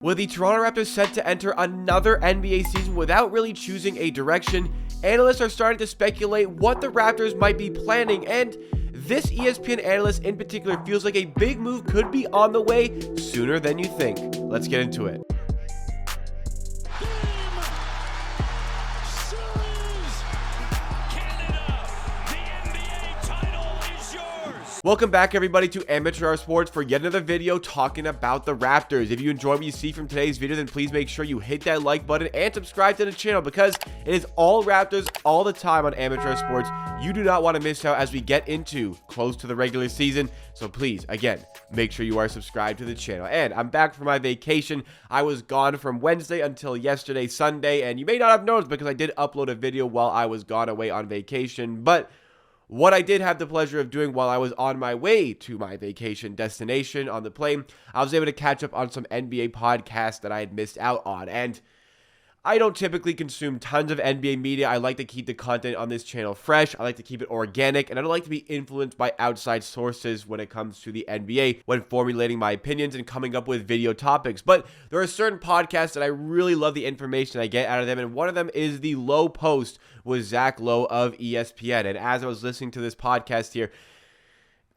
With the Toronto Raptors set to enter another NBA season without really choosing a direction, analysts are starting to speculate what the Raptors might be planning, and this ESPN analyst in particular feels like a big move could be on the way sooner than you think. Let's get into it. Welcome back, everybody, to Amateur Hour Sports for yet another video talking about the Raptors. If you enjoy what you see from today's video, then please make sure you hit that like button and subscribe to the channel because it is all Raptors all the time on Amateur Hour Sports. You do not want to miss out as we get into close to the regular season. So please, again, make sure you are subscribed to the channel. And I'm back from my vacation. I was gone from Wednesday until yesterday, Sunday, and you may not have noticed because I did upload a video while I was gone away on vacation, but what I did have the pleasure of doing while I was on my way to my vacation destination on the plane, I was able to catch up on some NBA podcasts that I had missed out on. And I don't typically consume tons of NBA media. I like to keep the content on this channel fresh. I like to keep it organic, and I don't like to be influenced by outside sources when it comes to the NBA when formulating my opinions and coming up with video topics. But there are certain podcasts that I really love the information I get out of them, and one of them is the Lowe Post with Zach Lowe of ESPN. And as I was listening to this podcast here,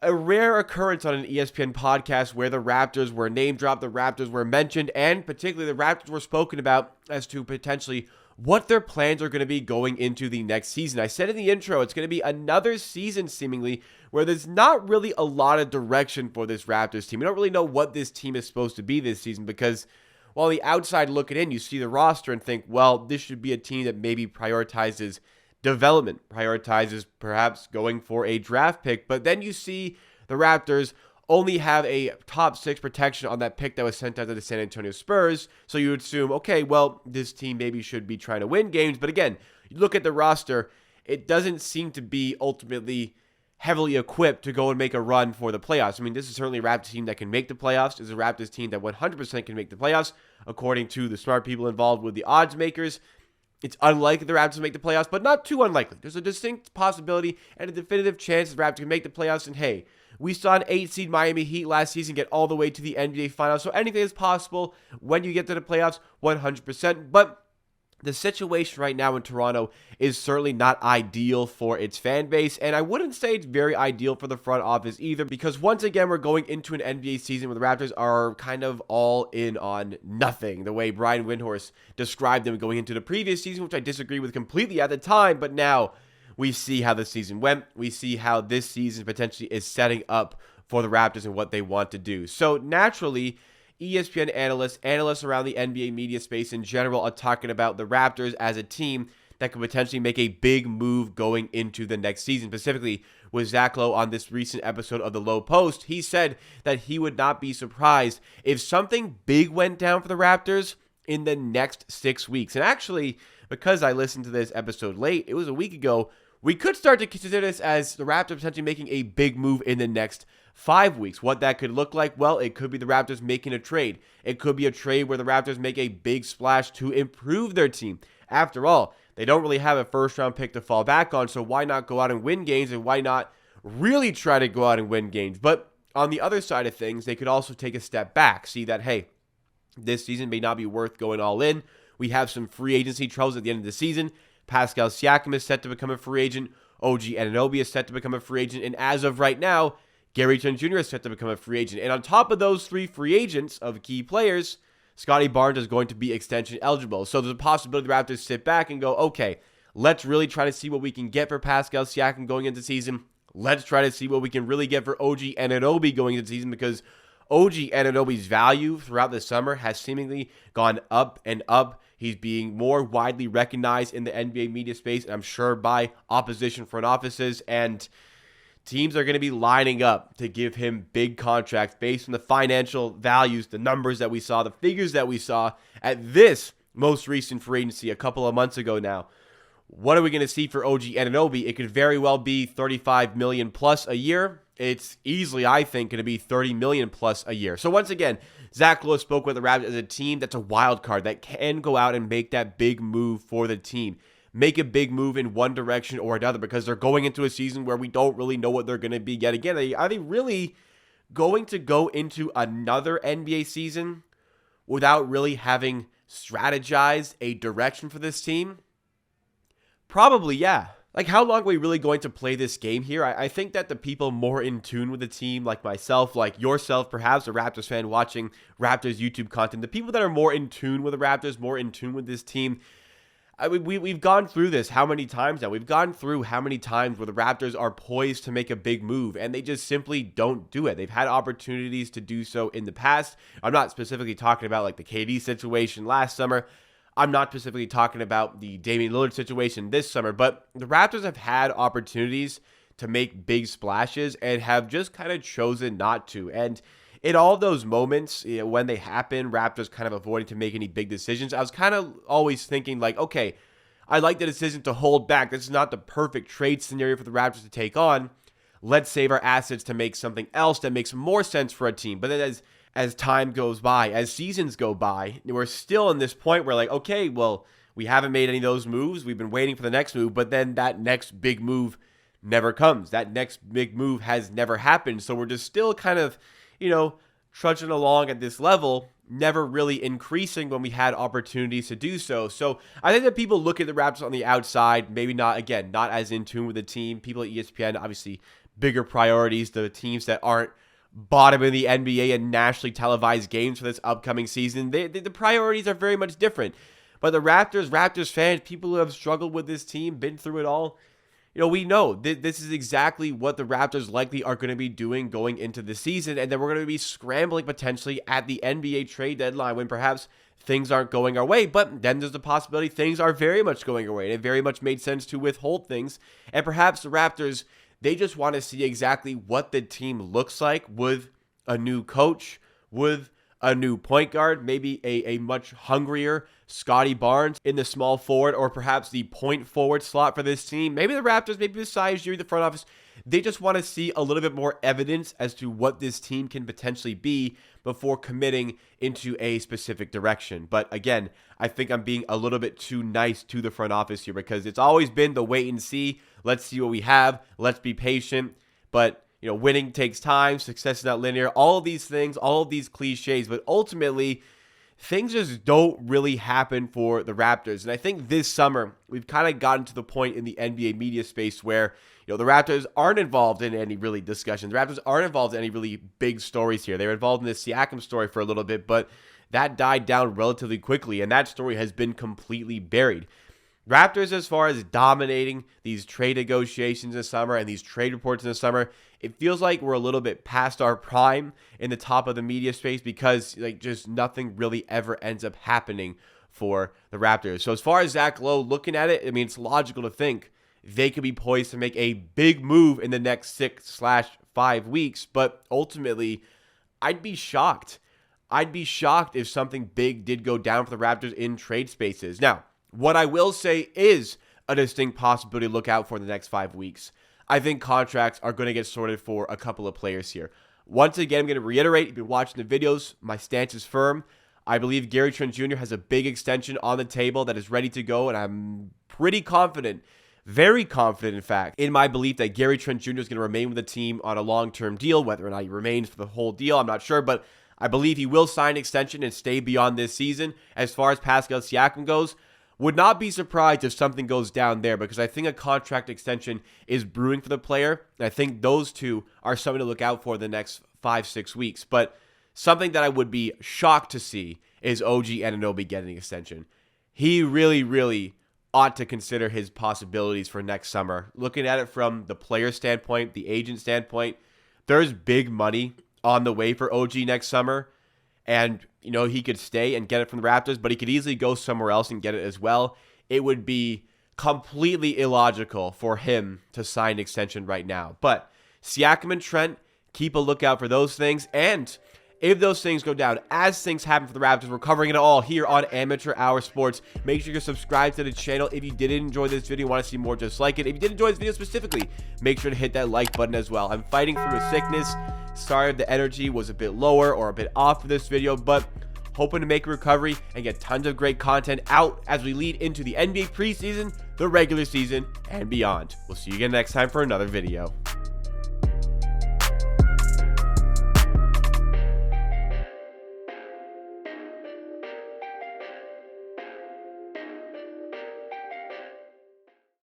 a rare occurrence on an ESPN podcast where the Raptors were name dropped, the Raptors were mentioned, and particularly the Raptors were spoken about as to potentially what their plans are going to be going into the next season. I said in the intro, it's going to be another season seemingly where there's not really a lot of direction for this Raptors team. We don't really know what this team is supposed to be this season because while the outside looking in, you see the roster and think, well, this should be a team that maybe prioritizes development, prioritizes perhaps going for a draft pick, but then you see the Raptors only have a top 6 protection on that pick that was sent out to the San Antonio Spurs, so you would assume, okay, well, this team maybe should be trying to win games, but again, you look at the roster, it doesn't seem to be ultimately heavily equipped to go and make a run for the playoffs. I mean, this is certainly a Raptors team that can make the playoffs. This is a Raptors team that 100% can make the playoffs, according to the smart people involved with the odds makers. It's unlikely the Raptors will make the playoffs, but not too unlikely. There's a distinct possibility and a definitive chance the Raptors can make the playoffs. And hey, we saw an 8-seed Miami Heat last season get all the way to the NBA Finals. So anything is possible when you get to the playoffs, 100%. But the situation right now in Toronto is certainly not ideal for its fan base, and I wouldn't say it's very ideal for the front office either, because once again, we're going into an NBA season where the Raptors are kind of all in on nothing, the way Brian Windhorst described them going into the previous season, which I disagree with completely at the time, but now we see how the season went. We see how this season potentially is setting up for the Raptors and what they want to do. So naturally, ESPN analysts around the NBA media space in general are talking about the Raptors as a team that could potentially make a big move going into the next season. Specifically, with Zach Lowe on this recent episode of the Lowe Post, he said that he would not be surprised if something big went down for the Raptors in the next 6 weeks. And actually, because I listened to this episode late, it was a week ago, we could start to consider this as the Raptors potentially making a big move in the next 5 weeks. What that could look like? Well, it could be the Raptors making a trade. It could be a trade where the Raptors make a big splash to improve their team. After all, they don't really have a first-round pick to fall back on, so why not go out and win games, and why not really try to go out and win games? But on the other side of things, they could also take a step back, see that, hey, this season may not be worth going all in. We have some free agency troubles at the end of the season. Pascal Siakam is set to become a free agent. OG Anunoby is set to become a free agent. And as of right now, Trent Jr. is set to become a free agent. And on top of those 3 free agents of key players, Scottie Barnes is going to be extension eligible. So there's a possibility the Raptors sit back and go, okay, let's really try to see what we can get for Pascal Siakam going into the season. Let's try to see what we can really get for OG Anunoby going into the season, because OG Anunoby's value throughout the summer has seemingly gone up and up. He's being more widely recognized in the NBA media space, and I'm sure by opposition front offices, and teams are going to be lining up to give him big contracts based on the financial values, the numbers that we saw, the figures that we saw at this most recent free agency a couple of months ago now. What are we going to see for OG Anunoby? It could very well be $35 million plus a year. It's easily, I think, going to be $30 million plus a year. So once again, Zach Lowe spoke with the Raptors as a team that's a wild card that can go out and make that big move for the team. Make a big move in one direction or another, because they're going into a season where we don't really know what they're going to be yet again. Are they really going to go into another NBA season without really having strategized a direction for this team? Probably, yeah. Like, how long are we really going to play this game here? I think that the people more in tune with the team, like myself, like yourself, perhaps a Raptors fan watching Raptors YouTube content, the people that are more in tune with the Raptors, more in tune with this team, we've gone through this how many times now? We've gone through how many times where the Raptors are poised to make a big move, and they just simply don't do it. They've had opportunities to do so in the past. I'm not specifically talking about like the KD situation last summer. I'm not specifically talking about the Damian Lillard situation this summer, but the Raptors have had opportunities to make big splashes and have just kind of chosen not to. And in all those moments, when they happen, Raptors kind of avoiding to make any big decisions, I was kind of always thinking like, okay, I like the decision to hold back. This is not the perfect trade scenario for the Raptors to take on. Let's save our assets to make something else that makes more sense for a team. But then as time goes by, as seasons go by, we're still in this point where like, okay, well, we haven't made any of those moves. We've been waiting for the next move, but then that next big move never comes. That next big move has never happened. So we're just still kind of, trudging along at this level, never really increasing when we had opportunities to do so. So I think that people look at the Raptors on the outside, maybe not as in tune with the team. People at ESPN, obviously bigger priorities, the teams that aren't bottom in the NBA and nationally televised games for this upcoming season. The priorities are very much different. But the Raptors fans, people who have struggled with this team, been through it all, we know this is exactly what the Raptors likely are going to be doing going into the season, and then we're going to be scrambling potentially at the NBA trade deadline when perhaps things aren't going our way, but then there's the possibility things are very much going our way, and it very much made sense to withhold things, and perhaps the Raptors, they just want to see exactly what the team looks like with a new coach, with a new point guard, maybe a much hungrier Scottie Barnes in the small forward or perhaps the point forward slot for this team. Maybe the Raptors, maybe Masai Ujiri, the front office, they just want to see a little bit more evidence as to what this team can potentially be before committing into a specific direction. But again, I think I'm being a little bit too nice to the front office here because it's always been the wait and see. Let's see what we have. Let's be patient. But winning takes time. Success is not linear. All of these things, all of these cliches, but ultimately, things just don't really happen for the Raptors. And I think this summer, we've kind of gotten to the point in the NBA media space where, the Raptors aren't involved in any really discussions. The Raptors aren't involved in any really big stories here. They were involved in the Siakam story for a little bit, but that died down relatively quickly, and that story has been completely buried. Raptors, as far as dominating these trade negotiations this summer and these trade reports in the summer, it feels like we're a little bit past our prime in the top of the media space because just nothing really ever ends up happening for the Raptors. So as far as Zach Lowe, looking at it, it's logical to think they could be poised to make a big move in the next 6/5 weeks, but ultimately, I'd be shocked. I'd be shocked if something big did go down for the Raptors in trade spaces. Now, what I will say is a distinct possibility to look out for in the next 5 weeks. I think contracts are going to get sorted for a couple of players here. Once again, I'm going to reiterate, you've been watching the videos, my stance is firm. I believe Gary Trent Jr. has a big extension on the table that is ready to go, and I'm pretty confident, very confident, in fact, in my belief that Gary Trent Jr. is going to remain with the team on a long-term deal. Whether or not he remains for the whole deal, I'm not sure, but I believe he will sign an extension and stay beyond this season. As far as Pascal Siakam goes, would not be surprised if something goes down there because I think a contract extension is brewing for the player. And I think those two are something to look out for the next 5-6 weeks. But something that I would be shocked to see is OG Anunoby getting an extension. He really, really ought to consider his possibilities for next summer. Looking at it from the player standpoint, the agent standpoint, there's big money on the way for OG next summer. And, he could stay and get it from the Raptors, but he could easily go somewhere else and get it as well. It would be completely illogical for him to sign an extension right now. But Siakam and Trent, keep a lookout for those things. And if those things go down, as things happen for the Raptors, we're covering it all here on Amateur Hour Sports. Make sure you're subscribed to the channel. If you did enjoy this video, want to see more just like it. If you did enjoy this video specifically, make sure to hit that like button as well. I'm fighting through a sickness. Sorry if the energy was a bit lower or a bit off for this video, but hoping to make a recovery and get tons of great content out as we lead into the NBA preseason, the regular season, and beyond. We'll see you again next time for another video.